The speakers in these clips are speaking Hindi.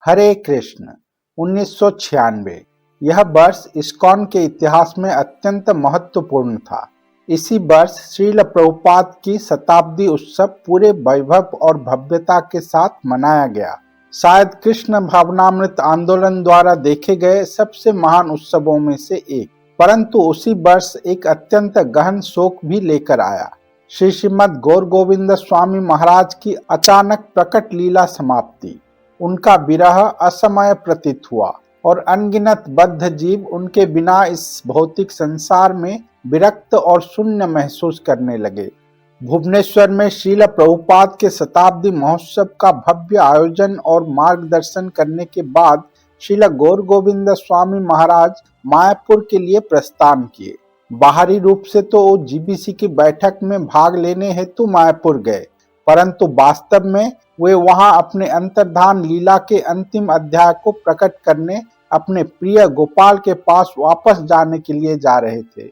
हरे कृष्ण। 1996 यह वर्ष इस्कॉन के इतिहास में अत्यंत महत्वपूर्ण था। इसी वर्ष श्रील प्रभुपाद की शताब्दी उत्सव पूरे वैभव और भव्यता के साथ मनाया गया। शायद कृष्ण भावनामृत आंदोलन द्वारा देखे गए सबसे महान उत्सवों में से एक। परंतु उसी वर्ष एक अत्यंत गहन शोक भी लेकर आया। श्रीमद् गौर गोविंद स्वामी महाराज की अचानक प्रकट लीला समाप्ति। उनका विरह असमय प्रतीत हुआ और अनगिनत बद्ध जीव उनके बिना इस भौतिक संसार में विरक्त और शून्य महसूस करने लगे। भुवनेश्वर में श्रील प्रभुपाद के शताब्दी महोत्सव का भव्य आयोजन और मार्गदर्शन करने के बाद श्रील गौर गोविंद स्वामी महाराज मायापुर के लिए प्रस्थान किए। बाहरी रूप से तो वो जीबीसी की बैठक में भाग लेने हेतु मायापुर गए, परंतु वास्तव में वे वहां अपने अंतर्धान लीला के अंतिम अध्याय को प्रकट करने अपने प्रिय गोपाल के पास वापस जाने के लिए जा रहे थे।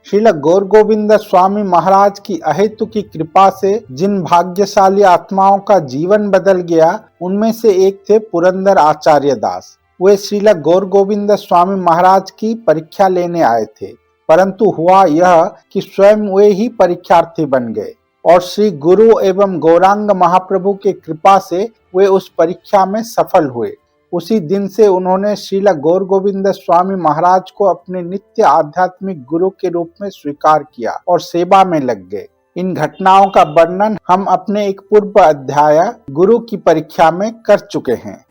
श्रील गौर गोविंद स्वामी महाराज की अहेतु की कृपा से जिन भाग्यशाली आत्माओं का जीवन बदल गया, उनमें से एक थे पुरंदर आचार्य दास। वे श्रील गौर गोविंद स्वामी महाराज की परीक्षा लेने आए थे, परंतु हुआ यह कि स्वयं वे ही परीक्षार्थी बन गए और श्री गुरु एवं गौरांग महाप्रभु के कृपा से वे उस परीक्षा में सफल हुए। उसी दिन से उन्होंने श्रील गौर गोविंद स्वामी महाराज को अपने नित्य आध्यात्मिक गुरु के रूप में स्वीकार किया और सेवा में लग गए। इन घटनाओं का वर्णन हम अपने एक पूर्व अध्याय गुरु की परीक्षा में कर चुके हैं।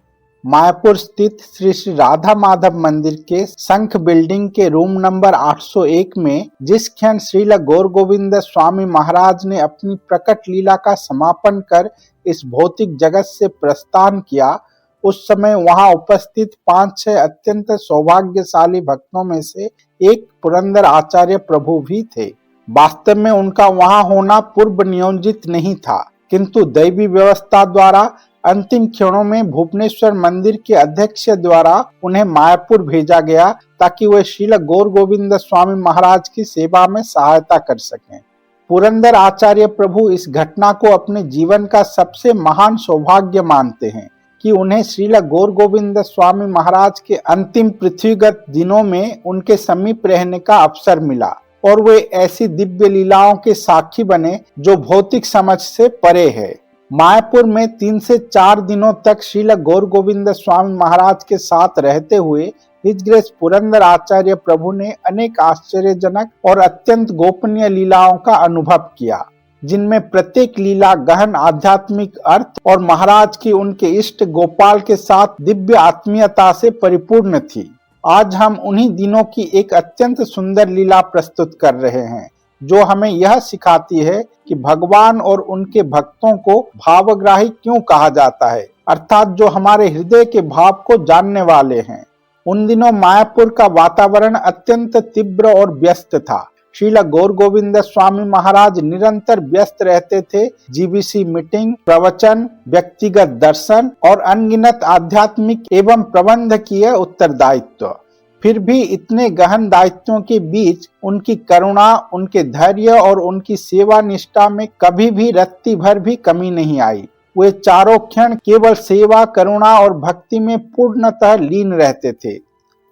मायापुर स्थित श्री श्री राधा माधव मंदिर के शंख बिल्डिंग के रूम नंबर 801 में जिस क्षण श्रील गौर गोविंद स्वामी महाराज ने अपनी प्रकट लीला का समापन कर इस भौतिक जगत से प्रस्थान किया, उस समय वहां उपस्थित 5-6 अत्यंत सौभाग्यशाली भक्तों में से एक पुरंदर आचार्य प्रभु भी थे। वास्तव में उनका वहां होना पूर्व नियोजित नहीं था, किंतु दैवी व्यवस्था द्वारा अंतिम क्षणों में भुवनेश्वर मंदिर के अध्यक्ष द्वारा उन्हें मायापुर भेजा गया ताकि वे श्रील गौर गोविंद स्वामी महाराज की सेवा में सहायता कर सकें। पुरंदर आचार्य प्रभु इस घटना को अपने जीवन का सबसे महान सौभाग्य मानते हैं कि उन्हें श्रील गौर गोविंद स्वामी महाराज के अंतिम पृथ्वीगत दिनों में उनके समीप रहने का अवसर मिला और वे ऐसी दिव्य लीलाओं के साक्षी बने जो भौतिक समझ से परे है। मायापुर में 3 से 4 दिनों तक श्रील गौर गोविंद स्वामी महाराज के साथ रहते हुए हिज ग्रेस पुरंदर आचार्य प्रभु ने अनेक आश्चर्यजनक और अत्यंत गोपनीय लीलाओं का अनुभव किया, जिनमें प्रत्येक लीला गहन आध्यात्मिक अर्थ और महाराज की उनके इष्ट गोपाल के साथ दिव्य आत्मीयता से परिपूर्ण थी। आज हम उन्हीं दिनों की एक अत्यंत सुंदर लीला प्रस्तुत कर रहे हैं, जो हमें यह सिखाती है कि भगवान और उनके भक्तों को भावग्राही क्यों कहा जाता है, अर्थात जो हमारे हृदय के भाव को जानने वाले हैं। उन दिनों मायापुर का वातावरण अत्यंत तीव्र और व्यस्त था। श्रील गौर गोविंद स्वामी महाराज निरंतर व्यस्त रहते थे। जीबीसी मीटिंग, प्रवचन, व्यक्तिगत दर्शन और अनगिनत आध्यात्मिक एवं प्रबंधकीय उत्तरदायित्व। फिर भी इतने गहन दायित्वों के बीच उनकी करुणा, उनके धैर्य और उनकी सेवा निष्ठा में कभी भी रत्ती भर भी कमी नहीं आई। वे चारों क्षण केवल सेवा, करुणा और भक्ति में पूर्णतः लीन रहते थे।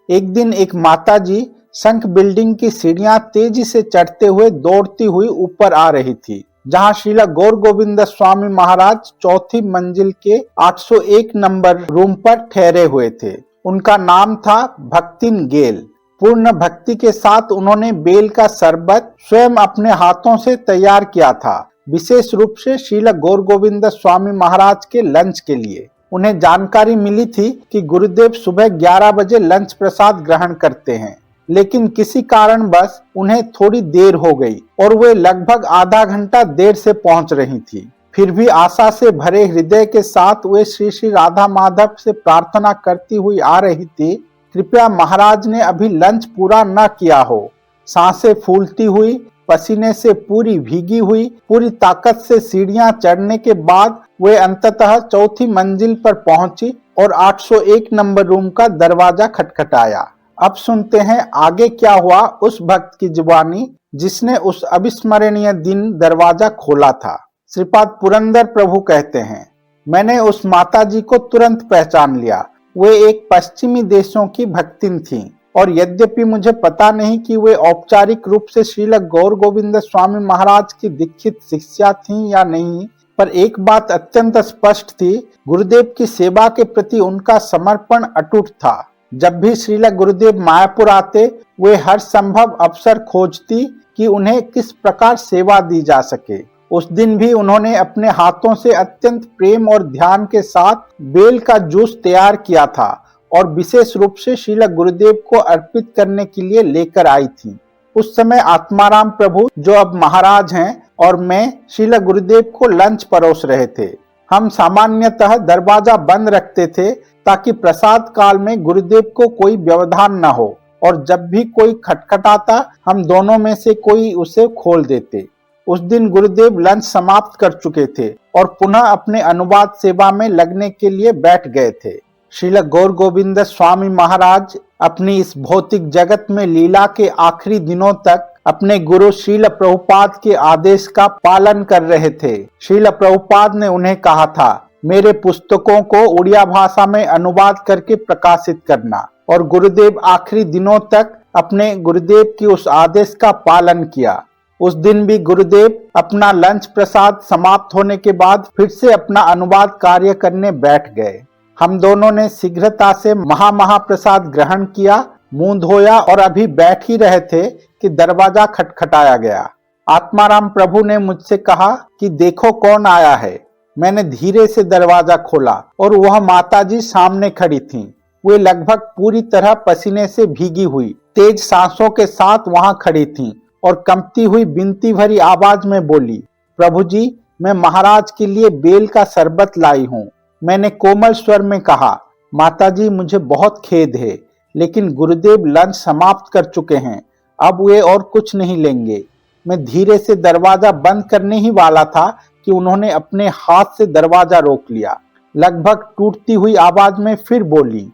एक दिन एक माताजी शंख बिल्डिंग की सीढ़ियां तेजी से चढ़ते हुए दौड़ती हुई ऊपर आ रही थी, जहां श्रील गौर गोविंद स्वामी महाराज 4थी मंजिल के 801 नंबर रूम पर ठहरे हुए थे। उनका नाम था भक्तिन गेल। पूर्ण भक्ति के साथ उन्होंने बेल का शरबत स्वयं अपने हाथों से तैयार किया था, विशेष रूप से श्रील गौर गोविंद स्वामी महाराज के लंच के लिए। उन्हें जानकारी मिली थी कि गुरुदेव सुबह 11 बजे लंच प्रसाद ग्रहण करते हैं, लेकिन किसी कारणवश उन्हें थोड़ी देर हो गई और वे लगभग आधा घंटा देर से पहुंच रही थी। फिर भी आशा से भरे हृदय के साथ वे श्री श्री राधा माधव से प्रार्थना करती हुई आ रही थी, कृपया महाराज ने अभी लंच पूरा न किया हो। सांसें फूलती हुई, पसीने से पूरी भीगी हुई, पूरी ताकत से सीढ़ियां चढ़ने के बाद वे अंततः 4थी मंजिल पर पहुंची और 801 नंबर रूम का दरवाजा खटखटाया। अब सुनते हैं आगे क्या हुआ उस भक्त की जुबानी जिसने उस अविस्मरणीय दिन दरवाजा खोला था। श्रीपाद पुरंदर प्रभु कहते हैं, मैंने उस माताजी को तुरंत पहचान लिया। वे एक पश्चिमी देशों की भक्तिन थीं और यद्यपि मुझे पता नहीं कि वे औपचारिक रूप से श्रील गौर गोविंद स्वामी महाराज की दीक्षित शिष्या थीं या नहीं, पर एक बात अत्यंत स्पष्ट थी, गुरुदेव की सेवा के प्रति उनका समर्पण अटूट था। जब भी श्रील गुरुदेव मायापुर आते, वे हर संभव अवसर खोजती कि उन्हें किस प्रकार सेवा दी जा सके। उस दिन भी उन्होंने अपने हाथों से अत्यंत प्रेम और ध्यान के साथ बेल का जूस तैयार किया था और विशेष रूप से श्रील गुरुदेव को अर्पित करने के लिए लेकर आई थी। उस समय आत्माराम प्रभु, जो अब महाराज हैं, और मैं श्रील गुरुदेव को लंच परोस रहे थे। हम सामान्यतः दरवाजा बंद रखते थे ताकि प्रसाद काल में गुरुदेव को कोई व्यवधान न हो, और जब भी कोई खटखटाता हम दोनों में से कोई उसे खोल देते। उस दिन गुरुदेव लंच समाप्त कर चुके थे और पुनः अपने अनुवाद सेवा में लगने के लिए बैठ गए थे। श्रील गौर गोविंद स्वामी महाराज अपनी इस भौतिक जगत में लीला के आखिरी दिनों तक अपने गुरु श्रील प्रभुपाद के आदेश का पालन कर रहे थे। श्रील प्रभुपाद ने उन्हें कहा था, मेरे पुस्तकों को उड़िया भाषा में अनुवाद करके प्रकाशित करना, और गुरुदेव आखिरी दिनों तक अपने गुरुदेव की उस आदेश का पालन किया। उस दिन भी गुरुदेव अपना लंच प्रसाद समाप्त होने के बाद फिर से अपना अनुवाद कार्य करने बैठ गए। हम दोनों ने शीघ्रता से महाप्रसाद ग्रहण किया, मुंह धोया और अभी बैठ ही रहे थे कि दरवाजा खटखटाया गया। आत्माराम प्रभु ने मुझसे कहा कि देखो कौन आया है। मैंने धीरे से दरवाजा खोला और वह माताजी सामने खड़ी थीं। वे लगभग पूरी तरह पसीने से भीगी हुई, तेज सांसों के साथ वहां खड़ी थीं और कंपती हुई विनती भरी आवाज में बोली, प्रभु जी, मैं महाराज के लिए बेल का शरबत लाई हूँ। मैंने कोमल स्वर में कहा, माताजी, मुझे बहुत खेद है, लेकिन गुरुदेव लंच समाप्त कर चुके हैं, अब वे और कुछ नहीं लेंगे। मैं धीरे से दरवाजा बंद करने ही वाला था कि उन्होंने अपने हाथ से दरवाजा रोक लिया। लगभग टूटती हुई आवाज में फिर बोली,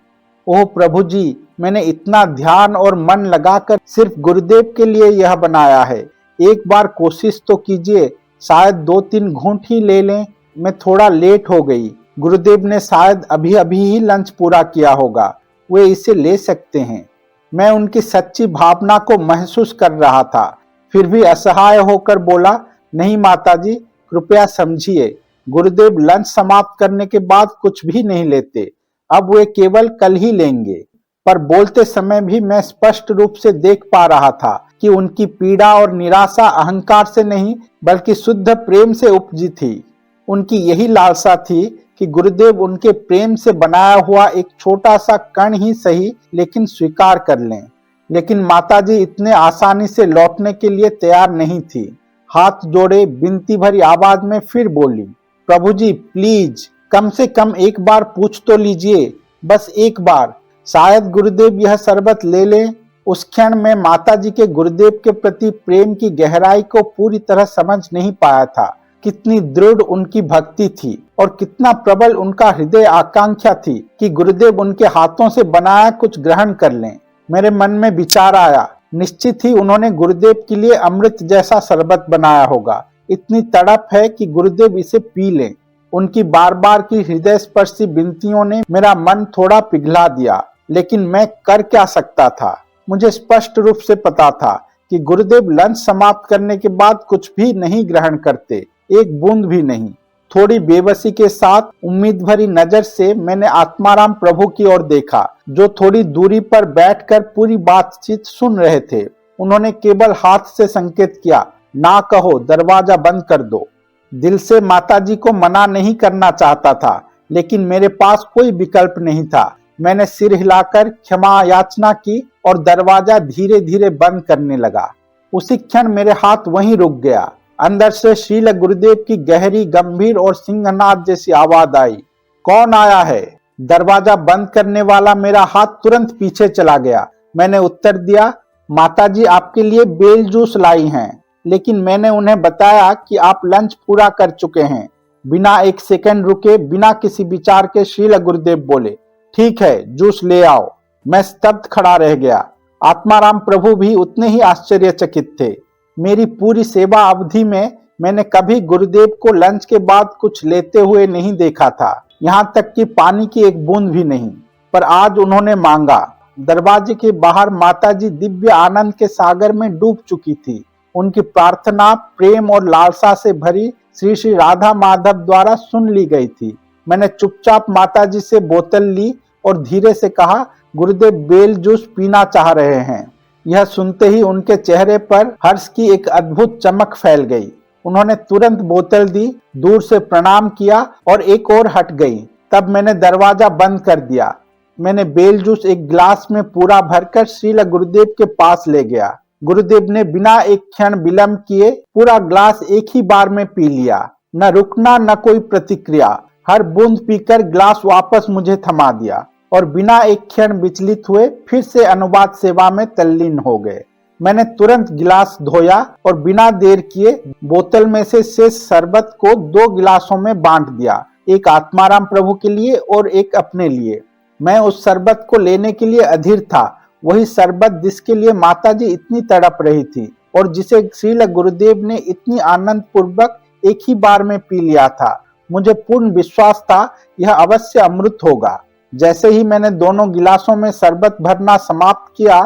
ओह प्रभु जी, मैंने इतना ध्यान और मन लगाकर सिर्फ गुरुदेव के लिए यह बनाया है। एक बार कोशिश तो कीजिए, शायद 2-3 घूंट ही ले लें। मैं थोड़ा लेट हो गई। गुरुदेव ने शायद अभी अभी ही लंच पूरा किया होगा, वे इसे ले सकते हैं। मैं उनकी सच्ची भावना को महसूस कर रहा था, फिर भी असहाय होकर बोला, नहीं माताजी, कृपया समझिए, गुरुदेव लंच समाप्त करने के बाद कुछ भी नहीं लेते, अब वे केवल कल ही लेंगे। पर बोलते समय भी मैं स्पष्ट रूप से देख पा रहा था कि उनकी पीड़ा और निराशा अहंकार से नहीं बल्कि शुद्ध प्रेम से उपजी थी। उनकी यही लालसा थी कि गुरुदेव उनके प्रेम से बनाया हुआ एक छोटा सा कण ही सही लेकिन स्वीकार कर लें। लेकिन माताजी इतने आसानी से लौटने के लिए तैयार नहीं थी। हाथ जोड़े विनती भरी आवाज में फिर बोली, प्रभु जी प्लीज, कम से कम एक बार पूछ तो लीजिए, बस एक बार, शायद गुरुदेव यह शरबत ले लें। उस क्षण में माताजी के गुरुदेव के प्रति प्रेम की गहराई को पूरी तरह समझ नहीं पाया था। कितनी दृढ़ उनकी भक्ति थी और कितना प्रबल उनका हृदय आकांक्षा थी कि गुरुदेव उनके हाथों से बनाया कुछ ग्रहण कर लें। मेरे मन में विचार आया, निश्चित ही उन्होंने गुरुदेव के लिए अमृत जैसा शरबत बनाया होगा। इतनी तड़प है कि गुरुदेव इसे पी लें। उनकी बार बार की हृदय स्पर्शी विनतियों ने मेरा मन थोड़ा पिघला दिया, लेकिन मैं कर क्या सकता था। मुझे स्पष्ट रूप से पता था कि गुरुदेव लंच समाप्त करने के बाद कुछ भी नहीं ग्रहण करते, एक बूंद भी नहीं। थोड़ी बेबसी के साथ उम्मीद भरी नजर से मैंने आत्माराम प्रभु की ओर देखा, जो थोड़ी दूरी पर बैठकर पूरी बातचीत सुन रहे थे। उन्होंने केवल हाथ से संकेत किया, ना कहो, दरवाजा बंद कर दो। दिल से माताजी को मना नहीं करना चाहता था, लेकिन मेरे पास कोई विकल्प नहीं था। मैंने सिर हिलाकर क्षमा याचना की और दरवाजा धीरे धीरे बंद करने लगा। उसी क्षण मेरे हाथ वहीं रुक गया। अंदर से श्रील गुरुदेव की गहरी, गंभीर और सिंहनाद जैसी आवाज आई, कौन आया है? दरवाजा बंद करने वाला मेरा हाथ तुरंत पीछे चला गया। मैंने उत्तर दिया, माताजी आपके लिए बेल जूस लाई हैं, लेकिन मैंने उन्हें बताया कि आप लंच पूरा कर चुके हैं। बिना एक सेकंड रुके, बिना किसी विचार के श्रील गुरुदेव बोले, ठीक है, जूस ले आओ। मैं स्तब्ध खड़ा रह गया। आत्माराम प्रभु भी उतने ही आश्चर्यचकित थे। मेरी पूरी सेवा अवधि में मैंने कभी गुरुदेव को लंच के बाद कुछ लेते हुए नहीं देखा था, यहाँ तक कि पानी की एक बूंद भी नहीं। पर आज उन्होंने मांगा। दरवाजे के बाहर माताजी दिव्य आनंद के सागर में डूब चुकी थी। उनकी प्रार्थना प्रेम और लालसा से भरी श्री श्री राधा माधव द्वारा सुन ली गई थी। मैंने चुपचाप माताजी से बोतल ली और धीरे से कहा, गुरुदेव बेल जूस पीना चाह रहे हैं। यह सुनते ही उनके चेहरे पर हर्ष की एक अद्भुत चमक फैल गई। उन्होंने तुरंत बोतल दी, दूर से प्रणाम किया और एक और हट गई। तब मैंने दरवाजा बंद कर दिया। मैंने बेल जूस एक गिलास में पूरा भरकर श्रील गुरुदेव के पास ले गया। गुरुदेव ने बिना एक क्षण विलंब किए पूरा ग्लास एक ही बार में पी लिया। न रुकना न कोई प्रतिक्रिया। हर बूंद पीकर ग्लास वापस मुझे थमा दिया और बिना एक क्षण विचलित हुए फिर से अनुवाद सेवा में तल्लीन हो गए। मैंने तुरंत गिलास धोया और बिना देर किए बोतल में से शेष शरबत को 2 गिलासों में बांट दिया, एक आत्माराम प्रभु के लिए और एक अपने लिए। मैं उस शरबत को लेने के लिए अधीर था, वही शरबत जिसके लिए माताजी इतनी तड़प रही थी और जिसे श्रील गुरुदेव ने इतनी आनंद पूर्वक एक ही बार में पी लिया था। मुझे पूर्ण विश्वास था यह अवश्य अमृत होगा। जैसे ही मैंने दोनों गिलासों में शरबत भरना समाप्त किया,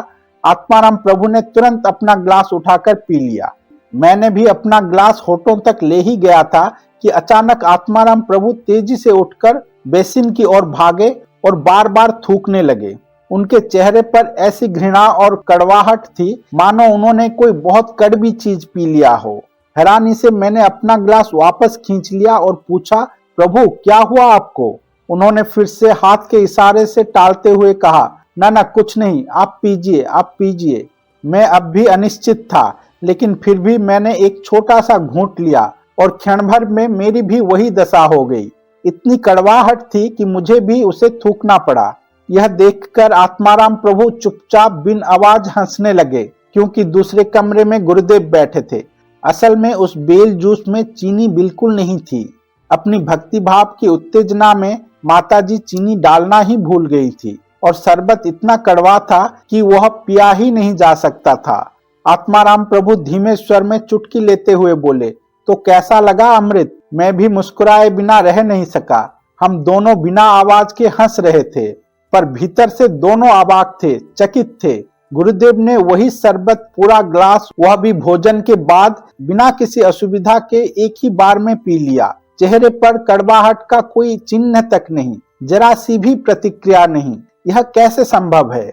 आत्माराम प्रभु ने तुरंत अपना ग्लास उठाकर पी लिया। मैंने भी अपना ग्लास होठों तक ले ही गया था कि अचानक आत्माराम प्रभु तेजी से उठकर बेसिन की ओर भागे और बार बार थूकने लगे। उनके चेहरे पर ऐसी घृणा और कड़वाहट थी मानो उन्होंने कोई बहुत कड़वी चीज पी लिया हो। हैरानी से मैंने अपना ग्लास वापस खींच लिया और पूछा, प्रभु क्या हुआ आपको? उन्होंने फिर से हाथ के इशारे से टालते हुए कहा, ना कुछ नहीं, आप पीजिए आप पीजिए। मैं अब भी अनिश्चित था, लेकिन फिर भी मैंने एक छोटा सा घूंट लिया और क्षण भर में मेरी भी वही दशा हो गई। इतनी कड़वाहट थी कि मुझे भी उसे थूकना पड़ा। यह देखकर आत्माराम प्रभु चुपचाप बिन आवाज हंसने लगे, क्योंकि दूसरे कमरे में गुरुदेव बैठे थे। असल में उस बेल जूस में चीनी बिल्कुल नहीं थी। अपनी भक्ति भाव की उत्तेजना में माताजी चीनी डालना ही भूल गई थी और शरबत इतना कड़वा था कि वह पिया ही नहीं जा सकता था। आत्माराम प्रभु धीमे स्वर में चुटकी लेते हुए बोले, तो कैसा लगा अमृत? मैं भी मुस्कुराए बिना रह नहीं सका। हम दोनों बिना आवाज के हंस रहे थे, पर भीतर से दोनों अवाक थे, चकित थे। गुरुदेव ने वही शरबत पूरा ग्लास, वह भी भोजन के बाद, बिना किसी असुविधा के एक ही बार में पी लिया। चेहरे पर कड़वाहट का कोई चिन्ह तक नहीं, जरा सी भी प्रतिक्रिया नहीं। यह कैसे संभव है?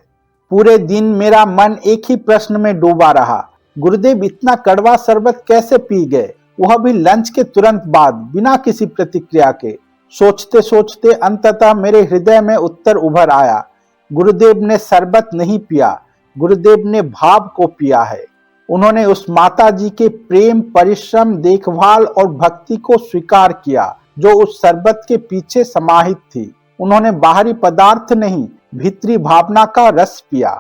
पूरे दिन मेरा मन एक ही प्रश्न में डूबा रहा, गुरुदेव इतना कड़वा शरबत कैसे पी गए, वह भी लंच के तुरंत बाद, बिना किसी प्रतिक्रिया के। सोचते सोचते अंततः मेरे हृदय में उत्तर उभर आया, गुरुदेव ने शरबत नहीं पिया, गुरुदेव ने भाव को पिया है। उन्होंने उस माता जी के प्रेम, परिश्रम, देखभाल और भक्ति को स्वीकार किया जो उस शरबत के पीछे समाहित थी। उन्होंने बाहरी पदार्थ नहीं, भीतरी भावना का रस पिया।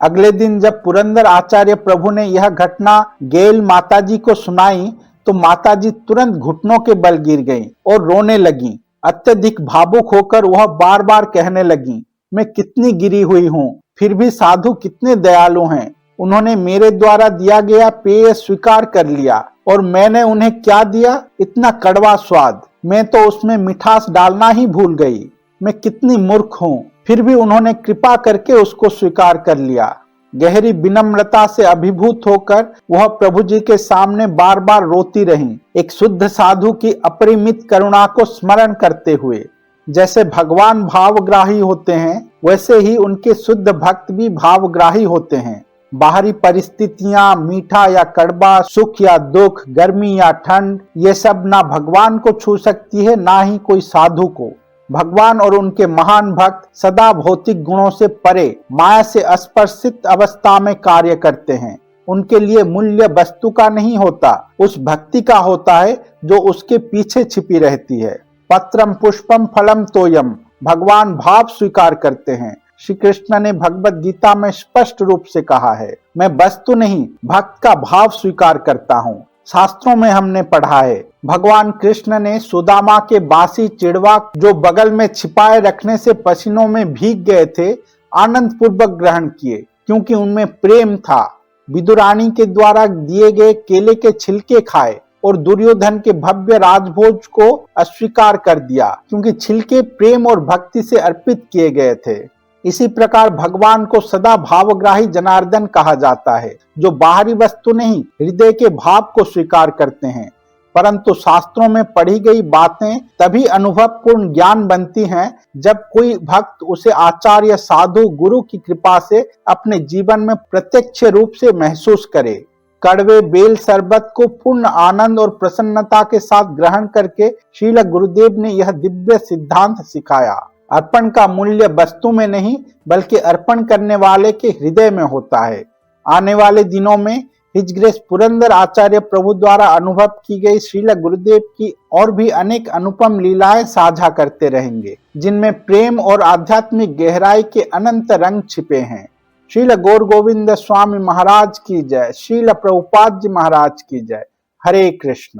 अगले दिन जब पुरंदर आचार्य प्रभु ने यह घटना गेल माताजी को सुनाई, तो माताजी तुरंत घुटनों के बल गिर गईं और रोने लगीं। अत्यधिक भावुक होकर वह बार बार कहने लगीं, मैं कितनी गिरी हुई हूँ, फिर भी साधु कितने दयालु हैं। उन्होंने मेरे द्वारा दिया गया पेय स्वीकार कर लिया और मैंने उन्हें क्या दिया? इतना कड़वा स्वाद। मैं तो उसमें मिठास डालना ही भूल गई। मैं कितनी मूर्ख हूँ, फिर भी उन्होंने कृपा करके उसको स्वीकार कर लिया। गहरी विनम्रता से अभिभूत होकर वह प्रभु जी के सामने बार बार रोती रहीं, एक शुद्ध साधु की अपरिमित करुणा को स्मरण करते हुए। जैसे भगवान भावग्राही होते हैं, वैसे ही उनके शुद्ध भक्त भी भावग्राही होते हैं। बाहरी परिस्थितियां, मीठा या कड़वा, सुख या दुख, गर्मी या ठंड, ये सब ना भगवान को छू सकती है, ना ही कोई साधु को। भगवान और उनके महान भक्त सदा भौतिक गुणों से परे, माया से अस्पर्शित अवस्था में कार्य करते हैं। उनके लिए मूल्य वस्तु का नहीं होता, उस भक्ति का होता है जो उसके पीछे छिपी रहती है। पत्रम पुष्पम फलम तोयम, भगवान भाव स्वीकार करते हैं। श्री कृष्ण ने भगवत गीता में स्पष्ट रूप से कहा है, मैं वस्तु नहीं, भक्त का भाव स्वीकार करता हूँ। शास्त्रों में हमने पढ़ा है, भगवान कृष्ण ने सुदामा के बासी चिड़वा जो बगल में छिपाए रखने से पसीनों में भीग गए थे, आनंद पूर्वक ग्रहण किए, क्योंकि उनमें प्रेम था। विदुरानी के द्वारा दिए गए केले के छिलके खाए और दुर्योधन के भव्य राजभोज को अस्वीकार कर दिया, क्योंकि छिलके प्रेम और भक्ति से अर्पित किए गए थे। इसी प्रकार भगवान को सदा भावग्राही जनार्दन कहा जाता है, जो बाहरी वस्तु नहीं हृदय के भाव को स्वीकार करते हैं। परंतु शास्त्रों में पढ़ी गई बातें तभी अनुभव पूर्ण ज्ञान बनती हैं जब कोई भक्त उसे आचार्य, साधु, गुरु की कृपा से अपने जीवन में प्रत्यक्ष रूप से महसूस करे। कड़वे बेल शरबत को पूर्ण आनंद और प्रसन्नता के साथ ग्रहण करके श्रील गुरुदेव ने यह दिव्य सिद्धांत सिखाया। अर्पण का मूल्य वस्तु में नहीं बल्कि अर्पण करने वाले के हृदय में होता है। आने वाले दिनों में हिज ग्रेस पुरंदर आचार्य प्रभु द्वारा अनुभव की गई श्रील गुरुदेव की और भी अनेक अनुपम लीलाएं साझा करते रहेंगे, जिनमें प्रेम और आध्यात्मिक गहराई के अनंत रंग छिपे हैं। श्रील गौर गोविंद स्वामी महाराज की जय। श्रील प्रभुपाद जी महाराज की जय। हरे कृष्ण।